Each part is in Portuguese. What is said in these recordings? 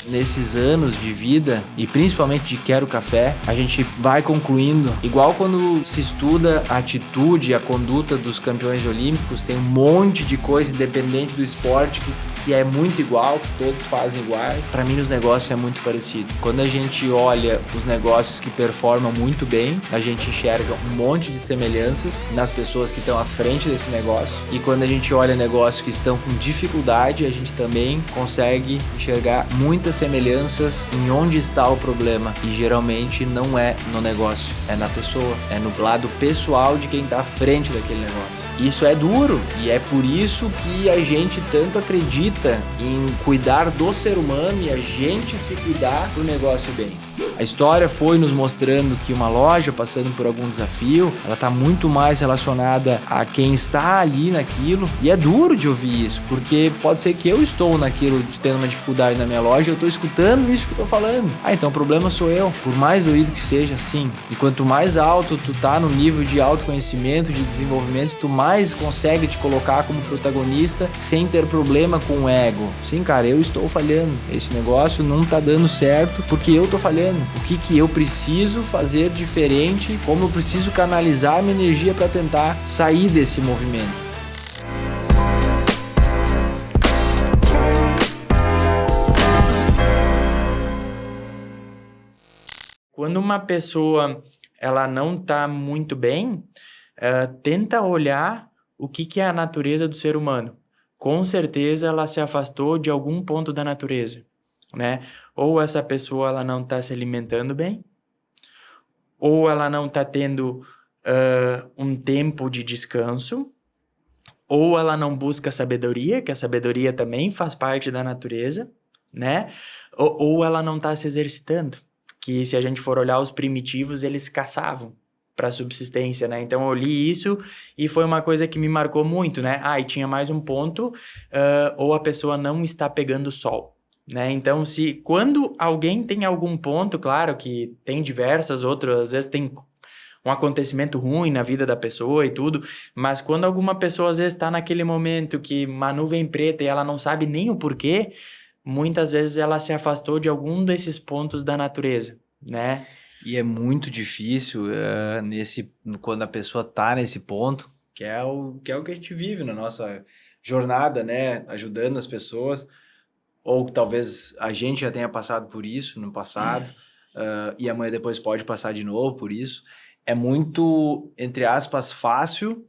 nesses anos de vida, e principalmente de Quero Café, a gente vai concluindo, igual quando se estuda a atitude, a conduta dos campeões olímpicos, tem um monte de coisa independente do esporte que é muito igual, que todos fazem iguais. Para mim, os negócios é muito parecido. Quando a gente olha os negócios que performam muito bem, a gente enxerga um monte de semelhanças nas pessoas que estão à frente desse negócio. E quando a gente olha negócios que estão com dificuldade, a gente também consegue enxergar muitas semelhanças em onde está o problema. E geralmente não é no negócio, é na pessoa, é no lado pessoal de quem está à frente daquele negócio. Isso é duro e é por isso que a gente tanto acredita em cuidar do ser humano e a gente se cuidar pro negócio bem. A história foi nos mostrando que uma loja passando por algum desafio, ela está muito mais relacionada a quem está ali naquilo, e é duro de ouvir isso, porque pode ser que eu estou naquilo, tendo uma dificuldade na minha loja, eu estou escutando isso que eu estou falando. Então o problema sou eu, por mais doído que seja, sim. E quanto mais alto tu tá no nível de autoconhecimento, de desenvolvimento, tu mais consegue te colocar como protagonista sem ter problema com o ego. Sim, cara, eu estou falhando, esse negócio não tá dando certo porque eu tô falhando. O que eu preciso fazer diferente, como eu preciso canalizar a minha energia para tentar sair desse movimento. Quando uma pessoa ela não está muito bem, tenta olhar o que é a natureza do ser humano. Com certeza ela se afastou de algum ponto da natureza, né? Ou essa pessoa ela não está se alimentando bem, ou ela não está tendo um tempo de descanso, ou ela não busca sabedoria, que a sabedoria também faz parte da natureza, né? Ou ela não está se exercitando, que se a gente for olhar os primitivos, eles caçavam para subsistência, né? Então eu li isso e foi uma coisa que me marcou muito, né? E tinha mais um ponto, ou a pessoa não está pegando sol, né? Então quando alguém tem algum ponto, claro que tem diversas outras, às vezes tem um acontecimento ruim na vida da pessoa e tudo, mas quando alguma pessoa às vezes está naquele momento que uma nuvem preta e ela não sabe nem o porquê, muitas vezes ela se afastou de algum desses pontos da natureza, né? E é muito difícil quando a pessoa tá nesse ponto, que é o que a gente vive na nossa jornada, né? Ajudando as pessoas, ou talvez a gente já tenha passado por isso no passado, e amanhã depois pode passar de novo por isso. É muito, entre aspas, fácil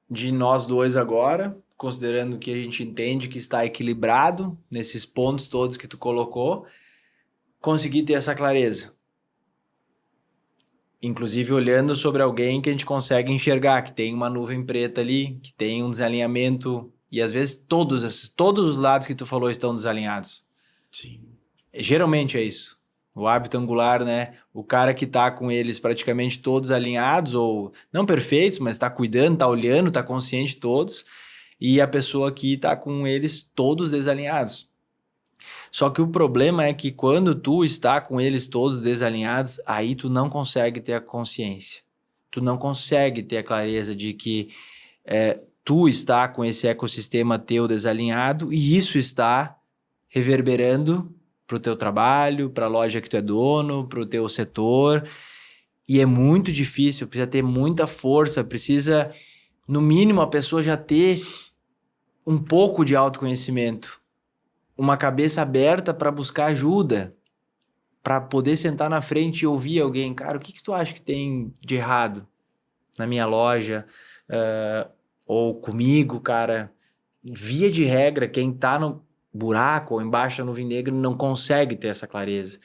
de nós dois agora, considerando que a gente entende que está equilibrado nesses pontos todos que tu colocou, conseguir ter essa clareza. Inclusive olhando sobre alguém que a gente consegue enxergar, que tem uma nuvem preta ali, que tem um desalinhamento, e às vezes todos os lados que tu falou estão desalinhados. Sim. Geralmente é isso. O hábito angular, né? O cara que tá com eles praticamente todos alinhados, ou não perfeitos, mas tá cuidando, tá olhando, tá consciente de todos, e a pessoa que tá com eles todos desalinhados. Só que o problema é que quando tu está com eles todos desalinhados, aí tu não consegue ter a consciência. Tu não consegue ter a clareza de que tu está com esse ecossistema teu desalinhado e isso está reverberando pro teu trabalho, pra loja que tu é dono, pro teu setor. E é muito difícil, precisa ter muita força, precisa, no mínimo, a pessoa já ter um pouco de autoconhecimento. Uma cabeça aberta para buscar ajuda, para poder sentar na frente e ouvir alguém. Cara, o que tu acha que tem de errado na minha loja? Ou comigo, cara? Via de regra, quem tá no buraco ou embaixo da nuvem negra não consegue ter essa clareza.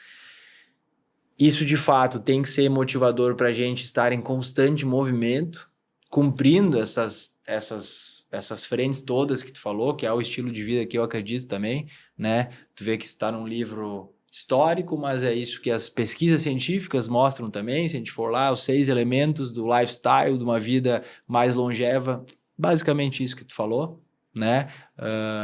Isso, de fato, tem que ser motivador para a gente estar em constante movimento, cumprindo essas frentes todas que tu falou, que é o estilo de vida que eu acredito também, né? Tu vê que isso está num livro histórico, mas é isso que as pesquisas científicas mostram também. Se a gente for lá, os 6 elementos do lifestyle, de uma vida mais longeva, basicamente isso que tu falou, né?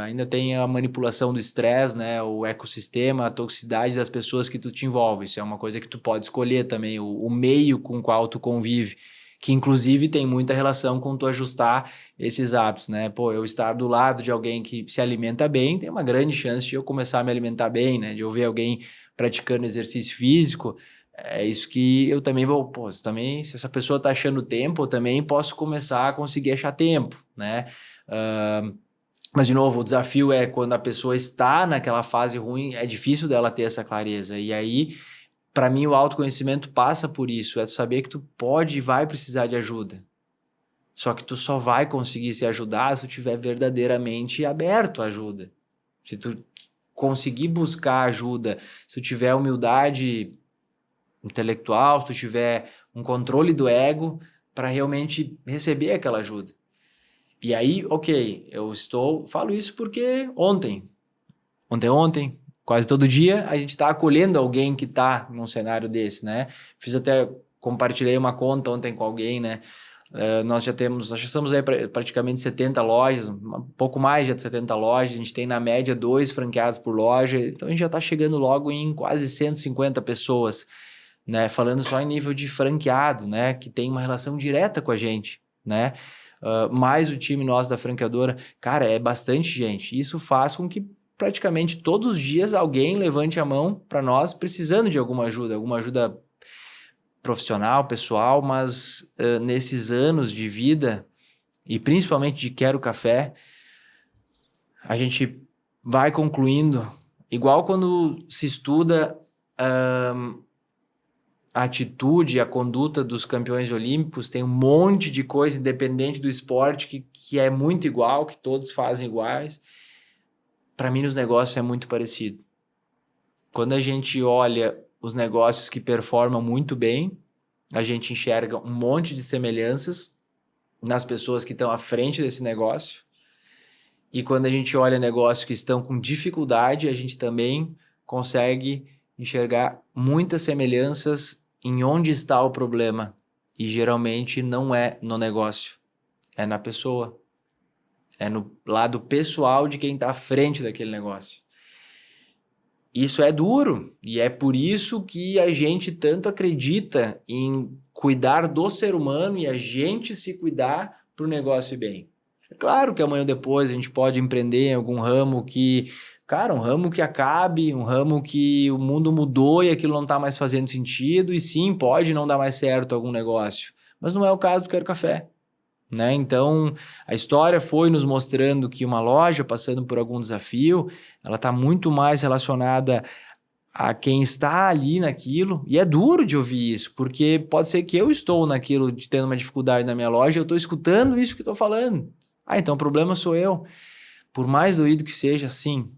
Ainda tem a manipulação do estresse, né? O ecossistema, a toxicidade das pessoas que tu te envolve. Isso é uma coisa que tu pode escolher também, o meio com o qual tu convive, que inclusive tem muita relação com tu ajustar esses hábitos, né? Pô, eu estar do lado de alguém que se alimenta bem, tem uma grande chance de eu começar a me alimentar bem, né? De eu ver alguém praticando exercício físico, é isso que eu também vou, pô, também, se essa pessoa tá achando tempo, eu também posso começar a conseguir achar tempo, né? Mas, de novo, o desafio é quando a pessoa está naquela fase ruim, é difícil dela ter essa clareza. E aí, para mim, o autoconhecimento passa por isso. É tu saber que tu pode e vai precisar de ajuda. Só que tu só vai conseguir se ajudar se tu estiver verdadeiramente aberto à ajuda. Se tu conseguir buscar ajuda, se tu tiver humildade intelectual, se tu tiver um controle do ego para realmente receber aquela ajuda. E aí, ok, falo isso porque ontem, quase todo dia, a gente está acolhendo alguém que está num cenário desse, né? Compartilhei uma conta ontem com alguém, né? Nós já estamos aí praticamente 70 lojas, um pouco mais de 70 lojas, a gente tem na média 2 franqueados por loja, então a gente já está chegando logo em quase 150 pessoas, né? Falando só em nível de franqueado, né? Que tem uma relação direta com a gente, né? Mais o time nosso da franqueadora, cara, é bastante gente. Isso faz com que praticamente todos os dias alguém levante a mão para nós precisando de alguma ajuda profissional, pessoal, mas nesses anos de vida e principalmente de Quero Café, a gente vai concluindo, igual quando se estuda a atitude, a conduta dos campeões olímpicos, tem um monte de coisa independente do esporte que é muito igual, que todos fazem iguais. Para mim, nos negócios é muito parecido. Quando a gente olha os negócios que performam muito bem, a gente enxerga um monte de semelhanças nas pessoas que estão à frente desse negócio. E quando a gente olha negócios que estão com dificuldade, a gente também consegue enxergar muitas semelhanças em onde está o problema. E geralmente não é no negócio, é na pessoa. É no lado pessoal de quem está à frente daquele negócio. Isso é duro e é por isso que a gente tanto acredita em cuidar do ser humano e a gente se cuidar para o negócio ir bem. É claro que amanhã ou depois a gente pode empreender em algum ramo um ramo que acabe, um ramo que o mundo mudou e aquilo não está mais fazendo sentido, e sim, pode não dar mais certo algum negócio. Mas não é o caso do Quero Café, né? Então, a história foi nos mostrando que uma loja passando por algum desafio, ela está muito mais relacionada a quem está ali naquilo, e é duro de ouvir isso, porque pode ser que eu estou naquilo, de tendo uma dificuldade na minha loja, eu estou escutando isso que estou falando. Então o problema sou eu. Por mais doído que seja, sim.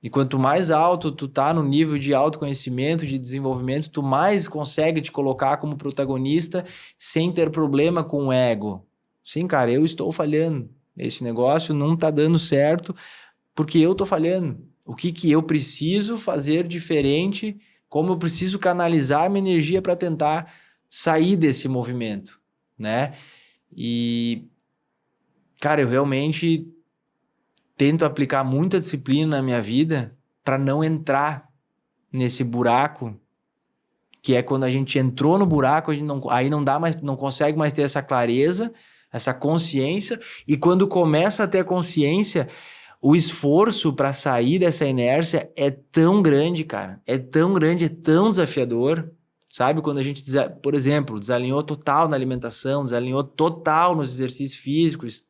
E quanto mais alto tu tá no nível de autoconhecimento, de desenvolvimento, tu mais consegue te colocar como protagonista sem ter problema com o ego. Sim, cara, eu estou falhando. Esse negócio não tá dando certo porque eu tô falhando. O que eu preciso fazer diferente? Como eu preciso canalizar minha energia para tentar sair desse movimento, né? E, cara, eu realmente tento aplicar muita disciplina na minha vida para não entrar nesse buraco, que é quando a gente entrou no buraco, a gente não consegue mais ter essa clareza, essa consciência, e quando começa a ter a consciência, o esforço para sair dessa inércia é tão grande, cara, é tão grande, é tão desafiador, sabe? Quando a gente, por exemplo, desalinhou total na alimentação, desalinhou total nos exercícios físicos,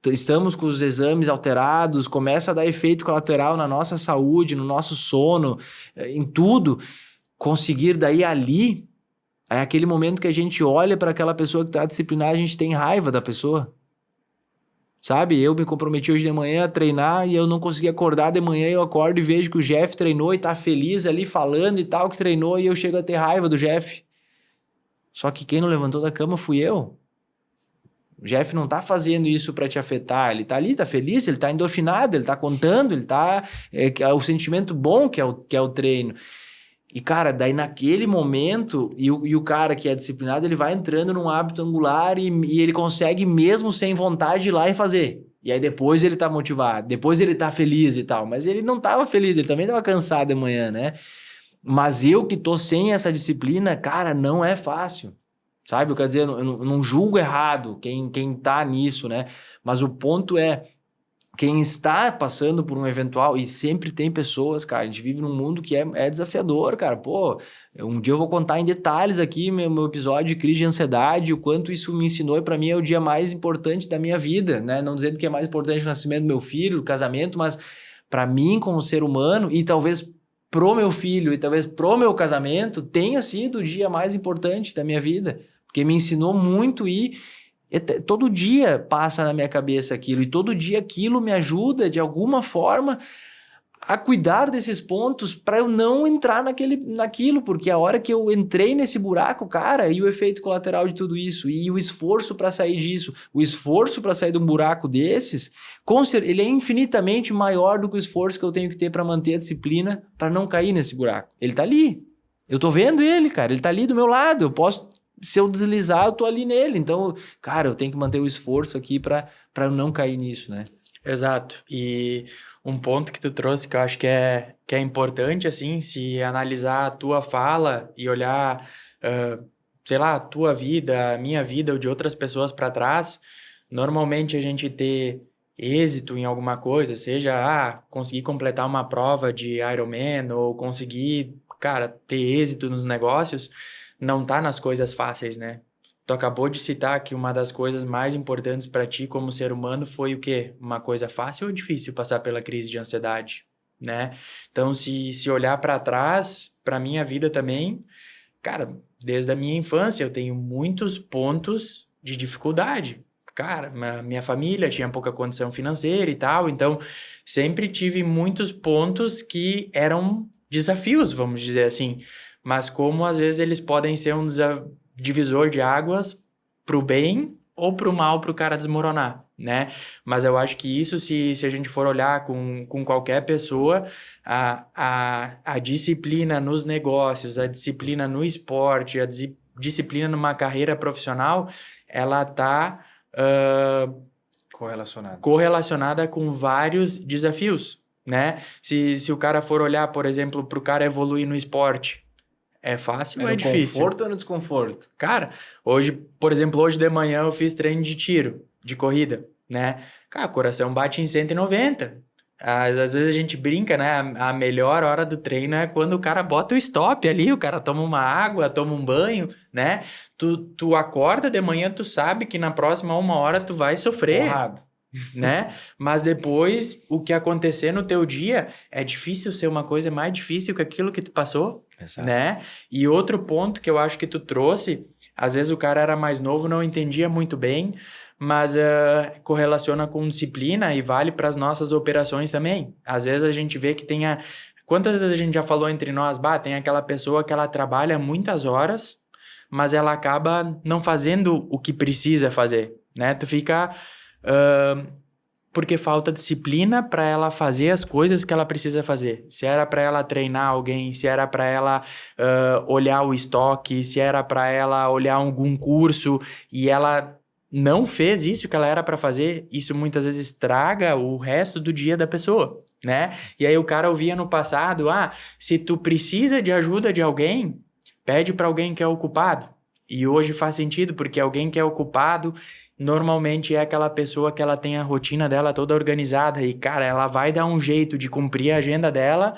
estamos com os exames alterados, começa a dar efeito colateral na nossa saúde, no nosso sono, em tudo. Conseguir daí ali, é aquele momento que a gente olha para aquela pessoa que está disciplinada, a gente tem raiva da pessoa. Sabe? Eu me comprometi hoje de manhã a treinar e eu não consegui acordar de manhã, eu acordo e vejo que o Jeff treinou e tá feliz ali falando e tal, que treinou, e eu chego a ter raiva do Jeff. Só que quem não levantou da cama fui eu. O Jeff não tá fazendo isso para te afetar, ele tá ali, tá feliz, ele tá endorfinado, ele tá contando, ele tá... É o sentimento bom que é o treino. E, cara, daí naquele momento, e o cara que é disciplinado, ele vai entrando num hábito angular e ele consegue mesmo sem vontade ir lá e fazer. E aí depois ele tá motivado, depois ele tá feliz e tal. Mas ele não tava feliz, ele também tava cansado de manhã, né? Mas eu que tô sem essa disciplina, cara, não é fácil. sabe? Eu quero dizer, eu não julgo errado quem tá nisso, né? Mas o ponto é, quem está passando por um eventual, e sempre tem pessoas, cara, a gente vive num mundo que é desafiador, cara. Pô, um dia eu vou contar em detalhes aqui meu episódio de crise de ansiedade, o quanto isso me ensinou, e para mim é o dia mais importante da minha vida, né? Não dizendo que é mais importante o nascimento do meu filho, o casamento, mas para mim como ser humano, e talvez pro meu filho, e talvez pro meu casamento, tenha sido o dia mais importante da minha vida, porque me ensinou muito e todo dia passa na minha cabeça aquilo, e todo dia aquilo me ajuda de alguma forma a cuidar desses pontos para eu não entrar naquilo, porque a hora que eu entrei nesse buraco, cara, e o efeito colateral de tudo isso, e o esforço para sair disso, o esforço para sair de um buraco desses, ele é infinitamente maior do que o esforço que eu tenho que ter para manter a disciplina para não cair nesse buraco. Ele tá ali. Eu tô vendo ele, cara, ele tá ali do meu lado, eu posso. Se eu deslizar, eu tô ali nele. Então, cara, eu tenho que manter o esforço aqui para eu não cair nisso, né? Exato. E um ponto que tu trouxe que eu acho que é importante, assim, se analisar a tua fala e olhar, sei lá, a tua vida, a minha vida ou de outras pessoas para trás, normalmente a gente ter êxito em alguma coisa, seja, conseguir completar uma prova de Ironman ou conseguir, cara, ter êxito nos negócios, não tá nas coisas fáceis, né? Tu acabou de citar que uma das coisas mais importantes para ti como ser humano foi o quê? Uma coisa fácil ou difícil passar pela crise de ansiedade, né? Então, se olhar para trás, para minha vida também, cara, desde a minha infância eu tenho muitos pontos de dificuldade. Cara, minha família tinha pouca condição financeira e tal, então sempre tive muitos pontos que eram desafios, vamos dizer assim. Mas como às vezes eles podem ser um divisor de águas pro bem ou pro mal pro cara desmoronar, né? Mas eu acho que isso, se a gente for olhar com qualquer pessoa, a disciplina nos negócios, a disciplina no esporte, a disciplina numa carreira profissional, ela tá correlacionada com vários desafios, né? Se o cara for olhar, por exemplo, pro cara evoluir no esporte, é fácil ou é difícil? No conforto ou no desconforto? Cara, por exemplo, hoje de manhã eu fiz treino de tiro, de corrida, né? Cara, o coração bate em 190. Às vezes a gente brinca, né? A melhor hora do treino é quando o cara bota o stop ali, o cara toma uma água, toma um banho, né? Tu acorda de manhã, tu sabe que na próxima 1 hora tu vai sofrer. Porrada. Né? Mas depois, o que acontecer no teu dia é difícil ser uma coisa mais difícil que aquilo que tu passou, exato, né? E outro ponto que eu acho que tu trouxe, às vezes o cara era mais novo, não entendia muito bem, mas correlaciona com disciplina e vale para as nossas operações também. Às vezes a gente vê que quantas vezes a gente já falou entre nós, tem aquela pessoa que ela trabalha muitas horas, mas ela acaba não fazendo o que precisa fazer, né? Tu fica... porque falta disciplina para ela fazer as coisas que ela precisa fazer. Se era para ela treinar alguém, se era para ela olhar o estoque, se era para ela olhar algum curso e ela não fez isso que ela era para fazer, isso muitas vezes estraga o resto do dia da pessoa, né? E aí o cara ouvia no passado, se tu precisa de ajuda de alguém, pede para alguém que é ocupado. E hoje faz sentido, porque alguém que é ocupado normalmente é aquela pessoa que ela tem a rotina dela toda organizada e, cara, ela vai dar um jeito de cumprir a agenda dela,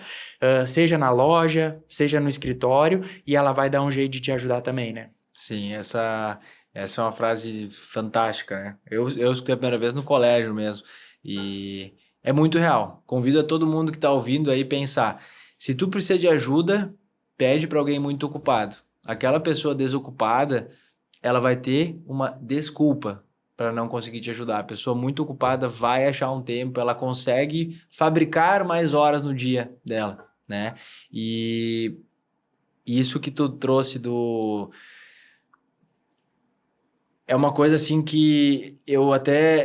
seja na loja, seja no escritório, e ela vai dar um jeito de te ajudar também, né? Sim, essa é uma frase fantástica, né? Eu escutei a primeira vez no colégio mesmo, e é muito real. Convido a todo mundo que está ouvindo aí pensar, se tu precisa de ajuda, pede para alguém muito ocupado. Aquela pessoa desocupada, ela vai ter uma desculpa para não conseguir te ajudar. A pessoa muito ocupada vai achar um tempo, ela consegue fabricar mais horas no dia dela, né? E isso que tu trouxe é uma coisa assim que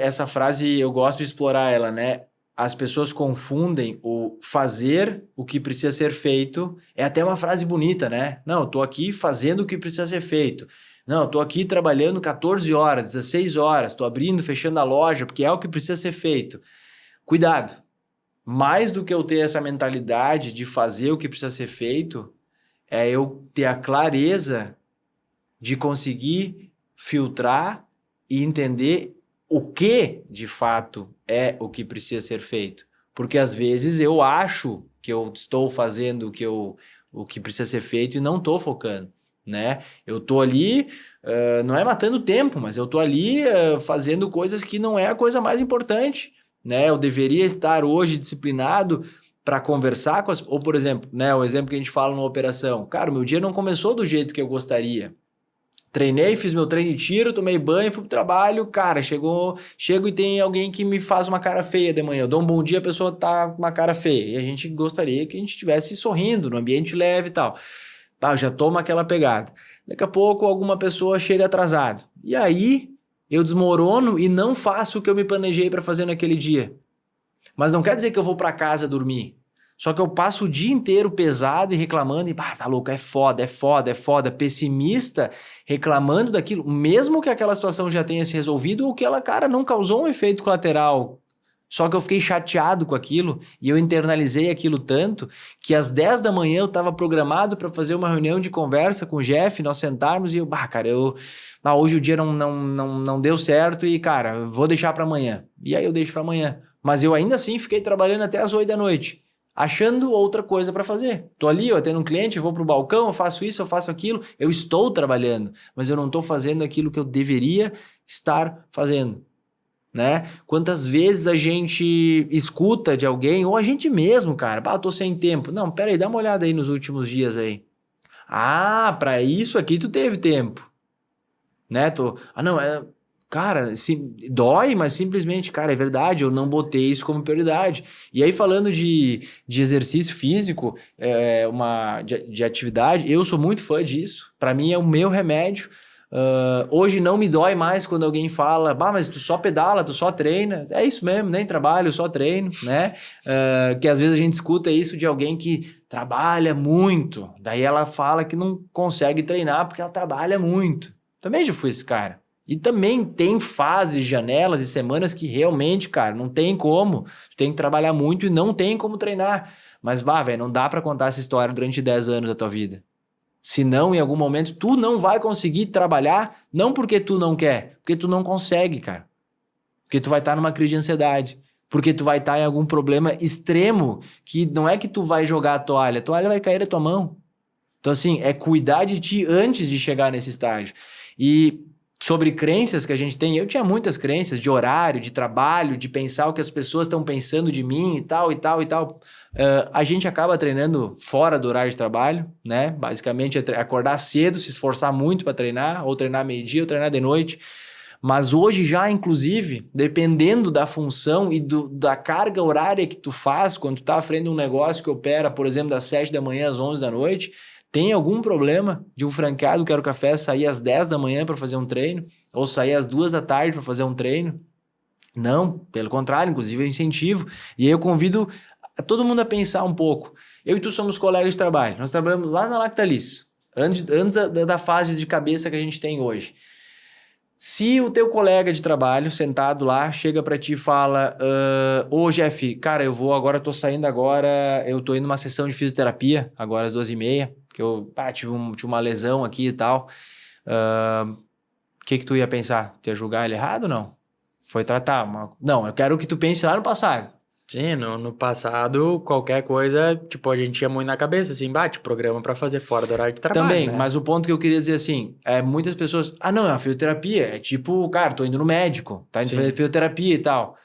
essa frase eu gosto de explorar ela, né? As pessoas confundem o fazer o que precisa ser feito. É até uma frase bonita, né? Não, eu tô aqui fazendo o que precisa ser feito. Não, estou aqui trabalhando 14 horas, 16 horas, estou abrindo, fechando a loja, porque é o que precisa ser feito. Cuidado! Mais do que eu ter essa mentalidade de fazer o que precisa ser feito, é eu ter a clareza de conseguir filtrar e entender o que, de fato, é o que precisa ser feito. Porque, às vezes, eu acho que eu estou fazendo o que precisa ser feito e não estou focando, né? Eu estou ali, não é matando tempo, mas eu estou ali fazendo coisas que não é a coisa mais importante, né? Eu deveria estar hoje disciplinado para conversar com as... Ou, por exemplo, né, o exemplo que a gente fala numa operação. Cara, o meu dia não começou do jeito que eu gostaria. Treinei, fiz meu treino de tiro, tomei banho, fui pro trabalho, cara, chego e tem alguém que me faz uma cara feia de manhã. Eu dou um bom dia, a pessoa tá com uma cara feia. E a gente gostaria que a gente estivesse sorrindo, no ambiente leve e tal. Tá, já toma aquela pegada. Daqui a pouco alguma pessoa chega atrasado. E aí eu desmorono e não faço o que eu me planejei para fazer naquele dia. Mas não quer dizer que eu vou para casa dormir. Só que eu passo o dia inteiro pesado e reclamando, e tá louco, é foda, pessimista, reclamando daquilo, mesmo que aquela situação já tenha se resolvido, ou que ela, cara, não causou um efeito colateral. Só que eu fiquei chateado com aquilo, e eu internalizei aquilo tanto, que às 10 da manhã eu estava programado para fazer uma reunião de conversa com o Jeff, nós sentarmos, e hoje o dia não deu certo, e cara, vou deixar para amanhã. E aí eu deixo para amanhã. Mas eu ainda assim fiquei trabalhando até as 8 da noite. Achando outra coisa para fazer. Tô ali, eu atendo um cliente, vou pro balcão, eu faço isso, eu faço aquilo. Eu estou trabalhando, mas eu não estou fazendo aquilo que eu deveria estar fazendo, né? Quantas vezes a gente escuta de alguém, ou a gente mesmo, cara, eu tô sem tempo. Não, pera aí, dá uma olhada aí nos últimos dias aí. Ah, para isso aqui tu teve tempo, né? Cara, dói, mas simplesmente, cara, é verdade, eu não botei isso como prioridade. E aí, falando de exercício físico, de atividade, eu sou muito fã disso. Para mim é o meu remédio. Hoje não me dói mais quando alguém fala, mas tu só pedala, tu só treina. É isso mesmo, nem trabalho, só treino, né? Que às vezes a gente escuta isso de alguém que trabalha muito. Daí ela fala que não consegue treinar porque ela trabalha muito. Também já fui esse cara. E também tem fases, janelas e semanas que realmente, cara, não tem como. Tu tem que trabalhar muito e não tem como treinar. Mas, velho, não dá pra contar essa história durante 10 anos da tua vida. Senão, em algum momento, tu não vai conseguir trabalhar, não porque tu não quer, porque tu não consegue, cara. Porque tu vai estar numa crise de ansiedade. Porque tu vai estar em algum problema extremo que não é que tu vai jogar a toalha vai cair da tua mão. Então, assim, é cuidar de ti antes de chegar nesse estágio. E sobre crenças que a gente tem, eu tinha muitas crenças de horário, de trabalho, de pensar o que as pessoas estão pensando de mim e tal. A gente acaba treinando fora do horário de trabalho, né? Basicamente é acordar cedo, se esforçar muito para treinar, ou treinar meio-dia, ou treinar de noite. Mas hoje já, inclusive, dependendo da função e da carga horária que tu faz, quando tu tá à frente de um negócio que opera, por exemplo, das 7 da manhã às 11 da noite, tem algum problema de um franqueado Quero Café sair às 10 da manhã para fazer um treino? Ou sair às 2 da tarde para fazer um treino? Não, pelo contrário, inclusive eu incentivo. E aí eu convido todo mundo a pensar um pouco. Eu e tu somos colegas de trabalho. Nós trabalhamos lá na Lactalis, antes da fase de cabeça que a gente tem hoje. Se o teu colega de trabalho, sentado lá, chega para ti e fala: ô Jeff, cara, eu tô saindo agora, eu tô indo numa sessão de fisioterapia, agora às 2h30, que eu tive uma lesão aqui e tal. O que tu ia pensar? Tu ia julgar ele errado ou não? Foi tratar. Não, eu quero que tu pense lá no passado. Sim, no passado, qualquer coisa, tipo, a gente ia muito na cabeça, assim, programa pra fazer fora do horário de trabalho, Também, né? mas o ponto que eu queria dizer assim, muitas pessoas, não, é uma fisioterapia, é tipo, cara, tô indo no médico, tá indo fazer fisioterapia e tal.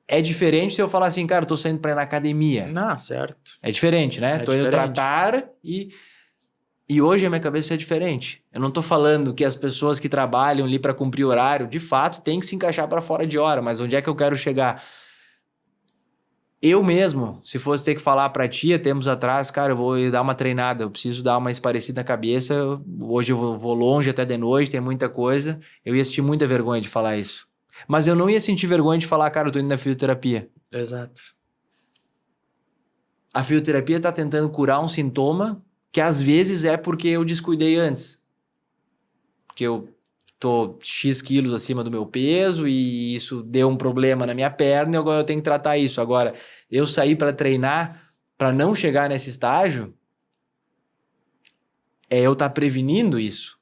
É diferente se eu falar assim, cara, tô saindo pra ir na academia. Não, certo. É diferente, né? Tô indo tratar e hoje a minha cabeça é diferente. Eu não tô falando que as pessoas que trabalham ali pra cumprir horário, de fato, tem que se encaixar pra fora de hora, mas onde é que eu quero chegar? Eu mesmo, se fosse ter que falar pra ti, tempos atrás, cara, eu vou dar uma treinada, eu preciso dar uma esparecida na cabeça, hoje eu vou longe até de noite, tem muita coisa, eu ia sentir muita vergonha de falar isso. Mas eu não ia sentir vergonha de falar, cara, eu tô indo na fisioterapia. Exato. A fisioterapia tá tentando curar um sintoma que às vezes é porque eu descuidei antes. Porque eu tô X quilos acima do meu peso e isso deu um problema na minha perna e agora eu tenho que tratar isso. Agora, eu sair para treinar para não chegar nesse estágio é eu estar prevenindo isso.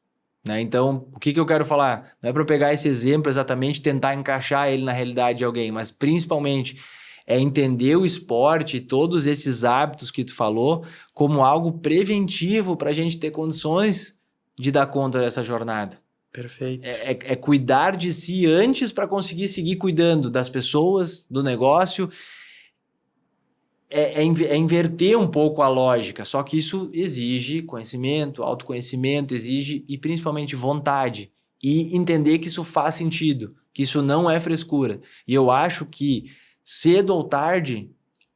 Né? Então, o que eu quero falar? Não é para eu pegar esse exemplo exatamente e tentar encaixar ele na realidade de alguém, mas principalmente é entender o esporte e todos esses hábitos que tu falou como algo preventivo para a gente ter condições de dar conta dessa jornada. Perfeito. É cuidar de si antes para conseguir seguir cuidando das pessoas, do negócio. É inverter um pouco a lógica, só que isso exige conhecimento, autoconhecimento, exige e principalmente vontade e entender que isso faz sentido, que isso não é frescura. E eu acho que cedo ou tarde,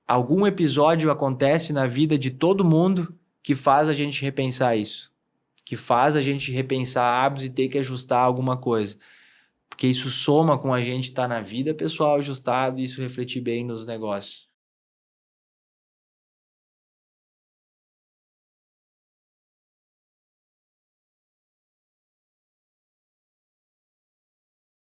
algum episódio acontece na vida de todo mundo que faz a gente repensar isso, que faz a gente repensar hábitos e ter que ajustar alguma coisa. Porque isso soma com a gente estar na vida pessoal ajustado e isso refletir bem nos negócios.